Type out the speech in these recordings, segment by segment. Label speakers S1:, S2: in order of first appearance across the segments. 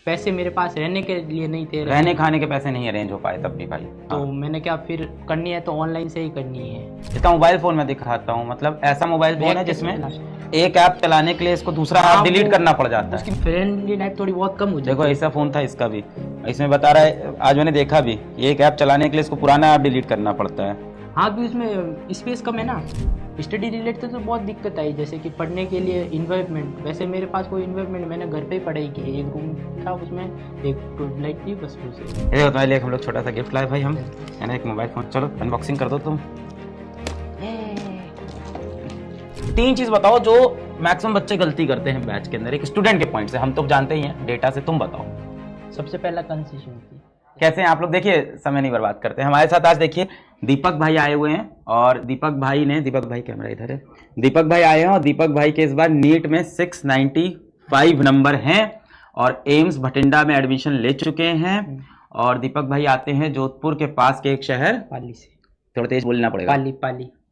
S1: पैसे मेरे पास रहने के लिए नहीं थे,
S2: रहने खाने के पैसे नहीं अरेंज हो पाए तब भी भाई।
S1: तो
S2: हाँ।
S1: मैंने क्या फिर करनी है तो ऑनलाइन से ही करनी है।
S2: इसका मोबाइल फोन मैं दिखाता हूँ, मतलब ऐसा मोबाइल फोन है जिसमें एक ऐप चलाने के लिए इसको दूसरा ऐप डिलीट करना पड़ जाता है।
S1: उसकी फ्रेंडली लाइफ थोड़ी बहुत कम हो जाती है।
S2: देखो ऐसा फोन था इसका भी, इसमें बता रहा है, आज मैंने देखा भी, ये एक ऐप चलाने के लिए इसको पुराना ऐप डिलीट करना पड़ता है।
S1: हाँ भी उसमें स्पेस कम है ना। स्टडी रिलेटेड तो बहुत दिक्कत आई, जैसे कि पढ़ने के लिए इन्वायरमेंट, वैसे मेरे पास कोई इन्वायरमेंट, मैंने घर पे ही पढ़ाई की। एक रूम था उसमें एक ट्यूबलाइट थी, बस उसे।
S2: ये तुम्हारे लिए हम लोग छोटा सा गिफ्ट लाए भाई हम, है ना, एक मोबाइल फोन। चलो अनबॉक्सिंग कर दो तुम। 3 चीज बताओ जो मैक्सिमम बच्चे गलती करते हैं बैच के अंदर, एक स्टूडेंट के पॉइंट से, हम तो जानते ही हैं डेटा से, तुम बताओ।
S1: सबसे पहला कंसिस्टेंसी।
S2: कैसे हैं आप लोग? देखिए समय नहीं बर्बाद करते हैं, हमारे साथ आज देखिए दीपक भाई आए हुए हैं, और दीपक भाई कैमरा इधर है, दीपक भाई आए हैं, और दीपक भाई के इस बार नीट में 695 नंबर हैं और एम्स भटिंडा में एडमिशन ले चुके हैं। और दीपक भाई आते हैं जोधपुर के पास के एक शहर
S1: पाली से।
S2: थोड़ा तेज बोलना पड़ेगा।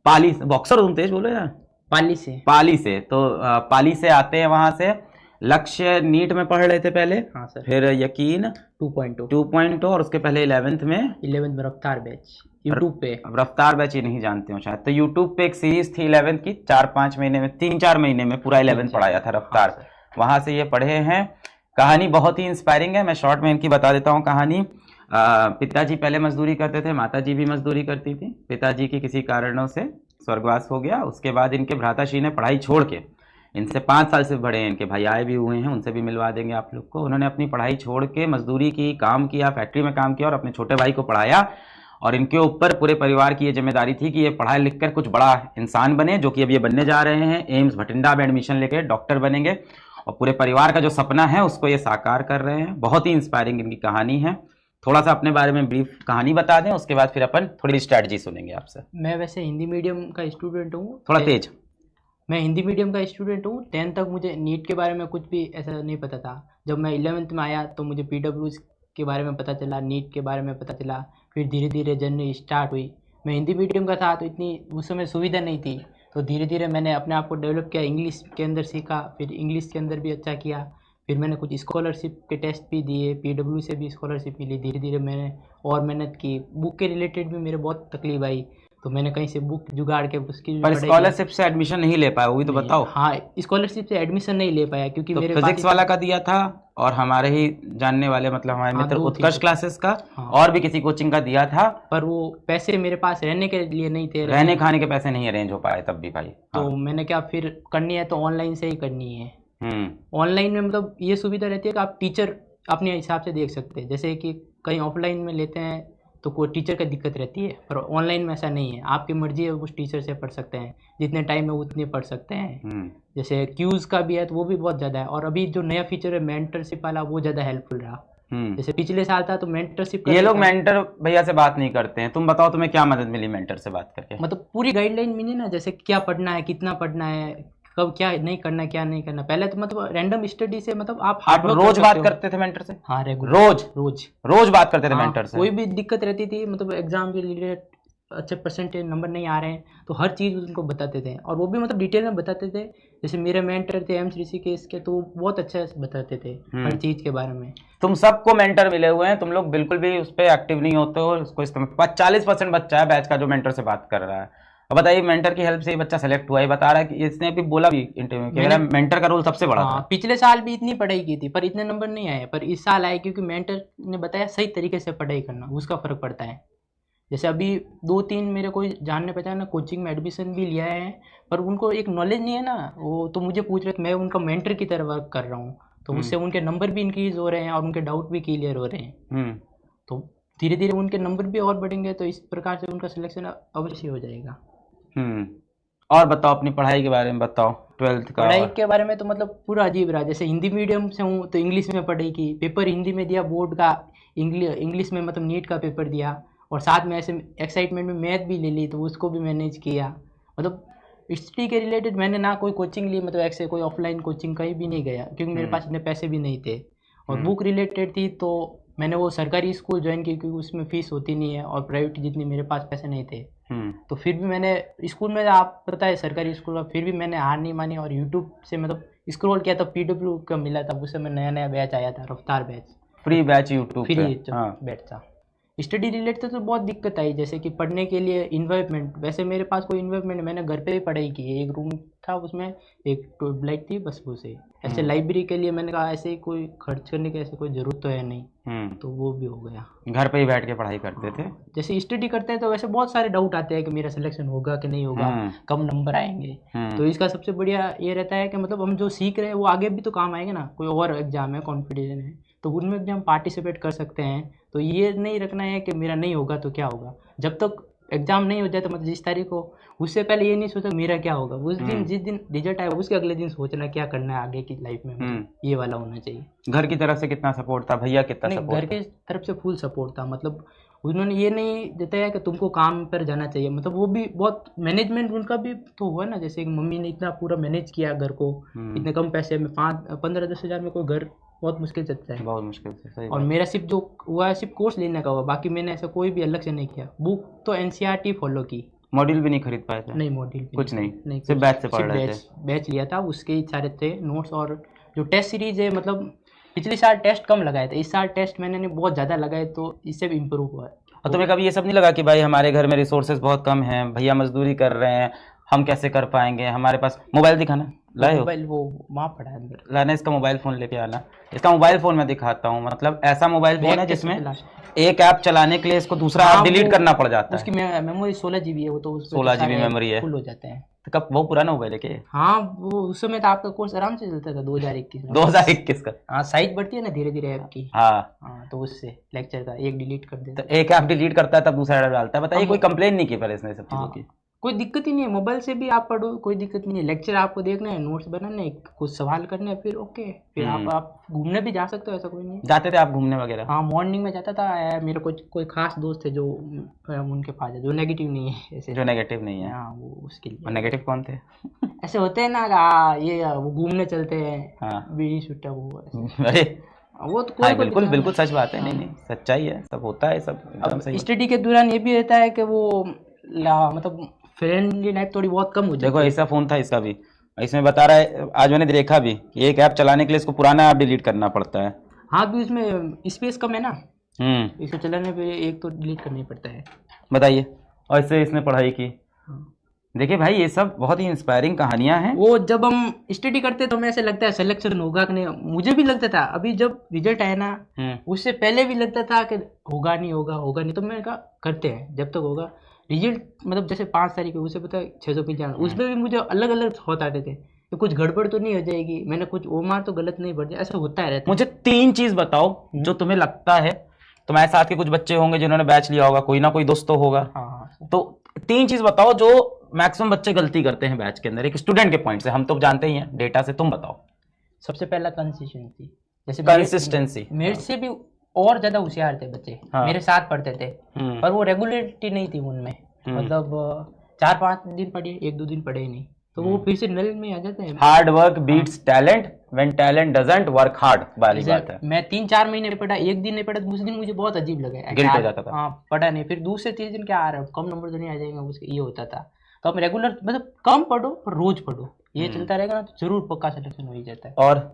S1: पाली
S2: बॉक्सर तुम तेज बोलो यार।
S1: पाली से
S2: तो पाली से आते हैं, वहां से लक्ष्य नीट में पढ़ रहे थे पहले।
S1: हाँ सर।
S2: फिर यकीन 2.0 और उसके पहले 11th में
S1: रफ्तार बैच यूट्यूब पे।
S2: रफ्तार बैच ये नहीं जानते हो शायद, तो यूट्यूब पे एक सीरीज थी 11th की, 4-5 महीने में, 3-4 महीने में पूरा 11th पढ़ाया था रफ्तार। वहां से ये पढ़े हैं। कहानी बहुत ही इंस्पायरिंग है, मैं शॉर्ट में इनकी बता देता हूँ कहानी। पिताजी पहले मजदूरी करते थे, माताजी भी मजदूरी करती थी। पिताजी की किसी कारणों से स्वर्गवास हो गया, उसके बाद इनके भ्राताश्री ने पढ़ाई छोड़ के, इनसे 5 साल से बड़े हैं, इनके भाई आए भी हुए हैं, उनसे भी मिलवा देंगे आप लोग को, उन्होंने अपनी पढ़ाई छोड़ के मजदूरी की, काम किया, फैक्ट्री में काम किया और अपने छोटे भाई को पढ़ाया। और इनके ऊपर पूरे परिवार की ये जिम्मेदारी थी कि ये पढ़ाई लिख कर कुछ बड़ा इंसान बने, जो कि अब ये बनने जा रहे हैं। एम्स भटिंडा में एडमिशन लेके डॉक्टर बनेंगे और पूरे परिवार का जो सपना है उसको ये साकार कर रहे हैं। बहुत ही इंस्पायरिंग इनकी कहानी है। थोड़ा सा अपने बारे में ब्रीफ कहानी बता दें, उसके बाद फिर अपन थोड़ी स्ट्रैटेजी सुनेंगे आपसे।
S1: मैं वैसे हिंदी मीडियम का स्टूडेंट हूँ।
S2: थोड़ा तेज।
S1: मैं हिंदी मीडियम का स्टूडेंट हूँ। 10th तक मुझे नीट के बारे में कुछ भी ऐसा नहीं पता था। जब मैं 11th में आया तो मुझे PWs के बारे में पता चला, नीट के बारे में पता चला, फिर धीरे धीरे जर्नी स्टार्ट हुई। मैं हिंदी मीडियम का था तो इतनी उस समय सुविधा नहीं थी, तो धीरे धीरे मैंने अपने आप को डेवलप किया, इंग्लिश के अंदर सीखा, फिर इंग्लिश के अंदर भी अच्छा किया। फिर मैंने कुछ स्कॉलरशिप के टेस्ट भी दिए, PW से भी स्कॉलरशिप मिली। धीरे धीरे मैंने और मेहनत की। बुक के रिलेटेड भी मेरे बहुत तकलीफ आई, तो मैंने कहीं से बुक जुगाड़ के उसकी।
S2: पर स्कॉलरशिप से एडमिशन नहीं ले पाया, वो भी तो बताओ।
S1: हाँ, स्कॉलरशिप से एडमिशन नहीं ले पाया क्योंकि
S2: तो
S1: मेरे
S2: फिजिक्स वाला का दिया था और हमारे ही जानने वाले, मतलब हमारे मित्र उत्कर्ष क्लासेस का, और भी किसी कोचिंग का दिया था, पर
S1: वो पैसे मेरे पास रहने के लिए नहीं थे,
S2: रहने खाने के पैसे नहीं अरेंज हो पाए तब भी भाई।
S1: तो मैंने क्या, फिर करनी है तो ऑनलाइन से ही करनी है। ऑनलाइन में मतलब ये सुविधा रहती है कि आप टीचर अपने हिसाब से देख सकते हैं, जैसे कि कहीं ऑफलाइन में लेते हैं तो कोई टीचर का दिक्कत रहती है, पर ऑनलाइन में ऐसा नहीं है, आपकी मर्जी है उस टीचर से पढ़ सकते हैं, जितने टाइम में उतने पढ़ सकते हैं। जैसे क्यूज का भी है तो वो भी बहुत ज़्यादा है, और अभी जो नया फीचर है मेंटरशिप वाला, वो ज़्यादा हेल्पफुल रहा। जैसे पिछले साल था तो मेंटरशिप।
S2: ये लोग मेंटर भैया से बात नहीं करते हैं, तुम बताओ तुम्हें क्या मदद मिली मेंटर से बात करके?
S1: मतलब पूरी गाइडलाइन मिली ना, जैसे क्या पढ़ना है, कितना पढ़ना है, कब क्या नहीं करना, क्या नहीं करना। पहले तो मतलब रैंडम स्टडी से, मतलब आप
S2: रोज बात करते थे मेंटर से?
S1: हाँ, रेगुलर
S2: रोज बात करते थे मेंटर से।
S1: कोई भी दिक्कत रहती थी, मतलब एग्जाम के रिलेटेड अच्छे परसेंटेज नंबर नहीं आ रहे हैं तो हर चीज़ उनको बताते थे, और वो भी मतलब डिटेल में बताते थे। जैसे मेरे मेंटर थे एम्स ऋषिकेश के, तो बहुत अच्छा बताते थे हर चीज़ के बारे में।
S2: तुम सबको मेंटर मिले हुए हैं, तुम लोग बिल्कुल भी उस पर एक्टिव नहीं होते हो, उसको इस्तेमाल। 40% बच्चा है बैच का जो मेंटर से बात कर रहा है। अब बताइए, मेंटर की हेल्प से ही बच्चा सेलेक्ट हुआ है, बता रहा है कि इसने भी बोला भी इंटरव्यू में कि मेरा मेंटर का रोल सबसे बड़ा था।
S1: पिछले साल भी इतनी पढ़ाई की थी पर इतने नंबर नहीं आए, पर इस साल आए क्योंकि मेंटर ने बताया सही तरीके से पढ़ाई करना, उसका फर्क पड़ता है। जैसे अभी 2-3 मेरे कोई जानने पहचाने कोचिंग में एडमिशन भी लिया है, पर उनको एक नॉलेज नहीं है ना, वो तो मुझे पूछ रहे थे, मैं उनका मेंटर की तरह वर्क कर रहा हूँ, तो उससे उनके नंबर भी इंक्रीज हो रहे हैं और उनके डाउट भी क्लियर हो रहे हैं। तो धीरे धीरे उनके नंबर भी और बढ़ेंगे, तो इस प्रकार से उनका सिलेक्शन अवश्य हो जाएगा।
S2: और बताओ अपनी पढ़ाई के बारे में बताओ, 12th का।
S1: पढ़ाई के बारे में तो मतलब पूरा अजीब रहा। जैसे हिंदी मीडियम से हूँ तो इंग्लिश में पढ़ाई की, पेपर हिंदी में दिया बोर्ड का, इंग्लिश में मतलब नीट का पेपर दिया, और साथ में ऐसे एक्साइटमेंट में मैथ भी ले ली तो उसको भी मैनेज किया। मतलब स्टडी के रिलेटेड मैंने ना कोई कोचिंग ली, मतलब ऐसे कोई ऑफलाइन कोचिंग कहीं भी नहीं गया क्योंकि मेरे पास इतने पैसे भी नहीं थे। और बुक रिलेटेड थी तो मैंने वो सरकारी स्कूल ज्वाइन की क्योंकि उसमें फीस होती नहीं है, और प्राइवेट जितनी मेरे पास पैसे नहीं थे तो फिर भी मैंने स्कूल में, आप पता है सरकारी स्कूल में, फिर भी मैंने हार नहीं मानी और यूट्यूब से मतलब स्क्रॉल किया तो PW का मिला था, उस समय नया नया बैच आया था, रफ्तार बैच,
S2: फ्री बैच यूट्यूब पे।
S1: फ्री
S2: हाँ।
S1: बैच था। स्टडी रिलेटेड तो बहुत दिक्कत आई, जैसे कि पढ़ने के लिए इन्वायरमेंट, वैसे मेरे पास कोई इन्वायरमेंट, मैंने घर पे ही पढ़ाई की है, एक रूम था उसमें एक ट्यूबलाइट थी बस, वो से ऐसे लाइब्रेरी के लिए मैंने कहा ऐसे ही कोई खर्च करने की ऐसे कोई ज़रूरत तो है नहीं, तो वो भी हो गया।
S2: घर पे ही बैठ के पढ़ाई करते थे।
S1: जैसे स्टडी करते हैं तो वैसे बहुत सारे डाउट आते हैं कि मेरा सिलेक्शन होगा कि नहीं होगा, कम नंबर आएंगे, तो इसका सबसे बढ़िया ये रहता है कि मतलब हम जो सीख रहे हैं वो आगे भी तो काम आएगा ना, कोई और एग्जाम है, कॉम्पिटिशन है, तो उनमें भी हम पार्टिसिपेट कर सकते हैं। तो ये नहीं रखना है कि मेरा नहीं होगा तो क्या होगा, जब तक एग्जाम नहीं हो जाए तो मतलब जिस तारीख को, उससे पहले ये नहीं सोचा मेरा क्या होगा, उस दिन जिस दिन रिजल्ट आएगा उसके अगले दिन सोचना क्या करना है आगे की लाइफ में, मतलब ये वाला होना चाहिए।
S2: घर की तरफ से कितना सपोर्ट था, भैया कितना सपोर्ट?
S1: घर की तरफ से फुल सपोर्ट था, मतलब उन्होंने ये नहीं बताया कि तुमको काम पर जाना चाहिए, मतलब वो भी बहुत मैनेजमेंट उनका भी तो हुआ ना, जैसे मम्मी ने इतना पूरा मैनेज किया घर को, इतने कम पैसे में 5-15-10 हज़ार में कोई घर बहुत मुश्किल चलता है,
S2: बहुत मुश्किल से। सही
S1: और मेरा सिर्फ जो हुआ है सिर्फ कोर्स लेने का हुआ, बाकी मैंने ऐसा कोई भी अलग से नहीं किया। बुक तो NCERT फॉलो की,
S2: मॉड्यूल भी नहीं खरीद पाए थे?
S1: नहीं मॉड्यूल
S2: कुछ नहीं, सिर्फ बैच से पढ़ रहे थे।
S1: बैच लिया था, उसके ही सारे थे नोट्स, और जो टेस्ट सीरीज है, मतलब पिछले साल टेस्ट कम लगाए थे, इस साल टेस्ट मैंने बहुत ज़्यादा लगाए, तो इससे भी इम्प्रूव हुआ है।
S2: और तुम्हें कभी ये सब नहीं लगा कि भाई हमारे घर में रिसोर्सेज बहुत कम हैं, भैया मजदूरी कर रहे हैं, हम कैसे कर पाएंगे, हमारे पास मोबाइल दिखाना, लाए हो
S1: मोबाइल वो वहाँ पड़ा है अंदर,
S2: लाना, इसका मोबाइल फ़ोन लेके आना, इसका मोबाइल फ़ोन मैं दिखाता हूँ, मतलब ऐसा मोबाइल फ़ोन है जिसमें एक ऐप चलाने के लिए इसको दूसरा ऐप डिलीट करना पड़ जाता है।
S1: उसकी मेमोरी 16 GB है, वो तो
S2: 16 GB मेमोरी है,
S1: फुल हो जाते हैं।
S2: तो कब वो पुराना मोबाइल है क्या?
S1: हाँ, वो उस समय तो आपका कोर्स आराम से चलता था 2021 में।
S2: 2021 का?
S1: हाँ, साइज बढ़ती है ना धीरे धीरे ऐप की।
S2: हाँ,
S1: तो उससे लेक्चर का एक डिलीट कर देता,
S2: तो एक ऐप डिलीट करता है तब दूसरा ऐप डालता है। बताइए, कोई कंप्लेन नहीं की पर इसने सब चीज़ों की?
S1: कोई दिक्कत ही नहीं है, मोबाइल से भी आप पढ़ो, कोई दिक्कत नहीं है। लेक्चर आपको देखना है, नोट्स बनाने, कुछ सवाल करने हैं, फिर ओके, फिर आप घूमने भी जा सकते हो, ऐसा कोई नहीं।
S2: जाते थे आप घूमने वगैरह?
S1: हाँ, मॉर्निंग में जाता था। मेरे कोई खास दोस्त है जो उनके पास है, जो नेगेटिव नहीं है ऐसे,
S2: जो नेगेटिव नहीं है।
S1: हाँ, वो उसके लिए।
S2: और नेगेटिव कौन थे?
S1: ऐसे होते हैं ना, ये वो घूमने चलते हैं, बीड़ी सुट्टा, वो
S2: अरे
S1: वो तो
S2: हाँ, बिल्कुल बिल्कुल सच बात है। नहीं सच्चाई है, सब होता है, सब एकदम सही।
S1: स्टडी के दौरान ये भी रहता है कि वो मतलब फ्रेंडली लाइफ थोड़ी बहुत कम हो जाती है।
S2: देखो ऐसा फोन था इसका भी, इसमें बता रहा है, आज मैंने देखा भी, एक ऐप चलाने के लिए इसको पुराना ऐप डिलीट करना पड़ता है।
S1: हाँ, भी उसमें स्पेस कम है ना, इसको चलाने पे एक तो डिलीट करना ही पड़ता है।
S2: बताइए, और इससे इसने पढ़ाई की। देखिए भाई, ये सब बहुत ही इंस्पायरिंग कहानियां हैं।
S1: वो जब हम स्टडी करते तो हमें ऐसे लगता है सिलेक्शन होगा कि नहीं, मुझे भी लगता था। अभी जब रिजल्ट आया ना, उससे पहले भी लगता था कि होगा नहीं होगा, होगा नहीं, तो मैंने कहा करते हैं जब तक होगा। रिजल्ट मतलब जैसे 5 तारीख उसे पता है 695, उसमें भी मुझे अलग अलग थॉट आते थे कि कुछ गड़बड़ तो नहीं हो जाएगी, मैंने कुछ ओमार तो गलत नहीं पड़ जाए, ऐसा होता रहता है।
S2: मुझे 3 चीज बताओ जो तुम्हें लगता है, तुम्हारे साथ के कुछ बच्चे होंगे जिन्होंने बैच लिया होगा, कोई ना कोई दोस्त तो होगा।
S1: हाँ,
S2: तो 3 चीज बताओ जो मैक्सिमम बच्चे गलती करते हैं बैच के अंदर, एक स्टूडेंट के पॉइंट से। हम तो जानते ही हैं डेटा से, तुम बताओ।
S1: सबसे पहला कंसिस्टेंसी, जैसे
S2: कंसिस्टेंसी।
S1: मेरे से भी और ज्यादा होशियार थे बच्चे, मेरे साथ पढ़ते थे, पर वो रेगुलरिटी नहीं थी उनमें, मतलब 4-5 दिन पढ़े, 1-2 दिन पढ़े ही नहीं, तो वो फिर से नल में आ जाते हैं।
S2: Hard work beats talent when talent doesn't work hard वाली बात है।
S1: मैं 3-4 महीने पढ़ा, एक दिन नहीं पढ़ा, दूसरे दिन मुझे बहुत अजीब लगा,
S2: गिल्ट हो जाता था।
S1: हाँ, पढ़ा नहीं, फिर दूसरे तीसरे दिन क्या आ रहा है, कम नंबर तो नहीं आ जाएगा उसके, ये होता था। तो आप रेगुलर मतलब कम पढ़ो पर रोज पढ़ो, ये चलता रहेगा ना तो जरूर पक्का सिलेक्शन हो ही जाता है।
S2: और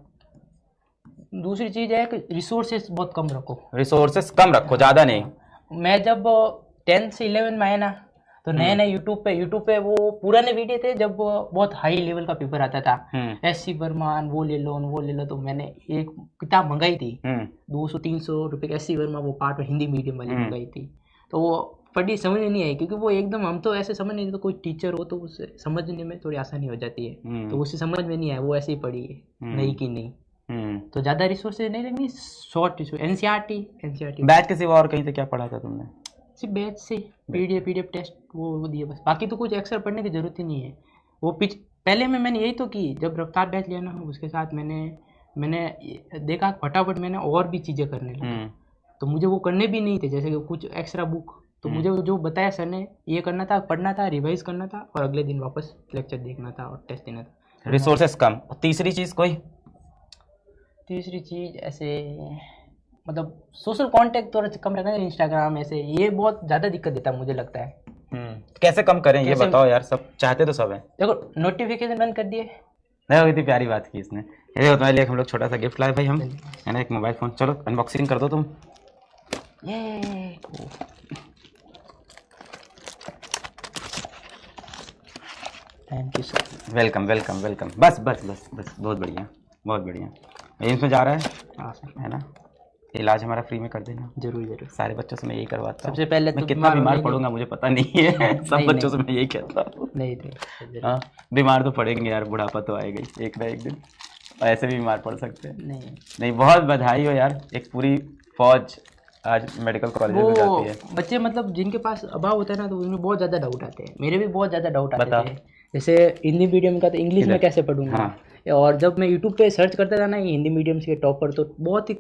S1: दूसरी चीज है कि रिसोर्सेस बहुत कम रखो,
S2: रिसोर्सेस कम रखो, ज्यादा नहीं।
S1: मैं जब 10th से 11 में आया ना, तो नए नए यूट्यूब पे वो पुराने वीडियो थे जब बहुत हाई लेवल का पेपर आता था, SC वर्मा वो ले लो, तो मैंने एक किताब मंगाई थी 200-300 रुपए की, SC वर्मा वो पार्ट हिंदी मीडियम वाली मंगाई थी। तो वो पढ़ी, समझ में नहीं आई, क्योंकि वो एकदम, हम तो ऐसे समझ नहीं, तो कोई टीचर हो तो उससे समझने में थोड़ी आसानी हो जाती है, तो उससे समझ में नहीं आया, वो ऐसे ही पढ़ी है, नहीं की नहीं। तो ज्यादा रिसोर्सेज नहीं रखनी, शॉर्ट रिसोर्स। NCERT
S2: बैच के सिवा और कहीं से क्या पढ़ा था तुमने?
S1: सिर्फ बैच से PDF टेस्ट वो दिए बस, बाकी तो कुछ एक्स्ट्रा पढ़ने की जरूरत ही नहीं है। वो पहले में मैंने यही तो की, जब रफ्तार बैच लिया ना, उसके साथ मैंने देखा फटाफट मैंने और भी चीज़ें करने लगा, तो मुझे वो करने भी नहीं थे, जैसे कि कुछ एक्स्ट्रा बुक, तो मुझे जो बताया सर ने, ये करना था, पढ़ना था, रिवाइज करना था, और अगले दिन वापस लेक्चर देखना था और टेस्ट देना था।
S2: रिसोर्सेस कम। और तीसरी चीज़ कोई?
S1: तीसरी चीज़ ऐसे मतलब सोशल कांटेक्ट थोड़ा कम रखना है, इंस्टाग्राम ऐसे, ये बहुत ज़्यादा दिक्कत देता है मुझे लगता है।
S2: कैसे कम करें ये
S1: कैसे?
S2: बताओ यार, सब चाहते तो सब है।
S1: देखो नोटिफिकेशन बंद कर दिए।
S2: नहीं, इतनी प्यारी बात की इसने। ये देखो तुम्हारे लिए हम लोग छोटा सा गिफ्ट लाए भाई हम, है ना, एक मोबाइल फोन। चलो अनबॉक्सिंग कर दो तुम।
S1: ये thank you sir.
S2: Welcome welcome welcome. बस बस बस बस, बहुत बढ़िया बहुत बढ़िया। एम्स में जा रहा है,
S1: हाँ सर,
S2: है ना, इलाज हमारा फ्री में कर देना।
S1: जरूर जरूर।
S2: सारे बच्चों से मैं यही करवाता हूँ।
S1: सबसे पहले
S2: मैं
S1: तो
S2: कितना बीमार
S1: होने
S2: पड़ूंगा मुझे पता नहीं है, सब
S1: नहीं,
S2: बच्चों से
S1: नहीं।
S2: मैं यही कहता हूँ।
S1: नहीं नहीं
S2: हाँ, बीमार तो पड़ेंगे यार, बुढ़ापा तो आएगा ही एक ना एक दिन, और ऐसे भी बीमार पड़ सकते हैं।
S1: नहीं।
S2: नहीं, बहुत बधाई हो यार, एक पूरी फौज आज मेडिकल कॉलेज में
S1: वो
S2: जाती है।
S1: बच्चे मतलब जिनके पास अभाव होता है ना, तो उनमें बहुत ज़्यादा डाउट आते हैं। मेरे भी बहुत ज़्यादा डाउट आते
S2: बता।
S1: थे। जैसे हिंदी मीडियम का तो इंग्लिश में
S2: इधर।
S1: कैसे पढ़ूंगा।
S2: हाँ।
S1: और जब मैं यूट्यूब पे सर्च करता था ना ये हिंदी मीडियम के टॉपर, तो बहुत ही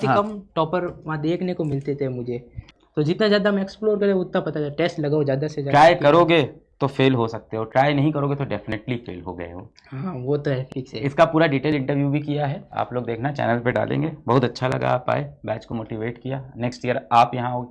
S2: हाँ।
S1: कम टॉपर वहाँ देखने को मिलते थे मुझे। तो जितना ज़्यादा मैं एक्सप्लोर करें उतना पता चला। टेस्ट लगाओ ज़्यादा से ज़्यादा।
S2: ट्राई करोगे तो फेल हो सकते हो, ट्राई नहीं करोगे तो डेफिनेटली फेल हो गए हो।
S1: हाँ वो तो है, फिक्स है।
S2: इसका पूरा डिटेल इंटरव्यू भी किया है, आप लोग देखना, चैनल पे डालेंगे। बहुत अच्छा लगा आप आए, बैच को मोटिवेट किया। नेक्स्ट ईयर आप यहाँ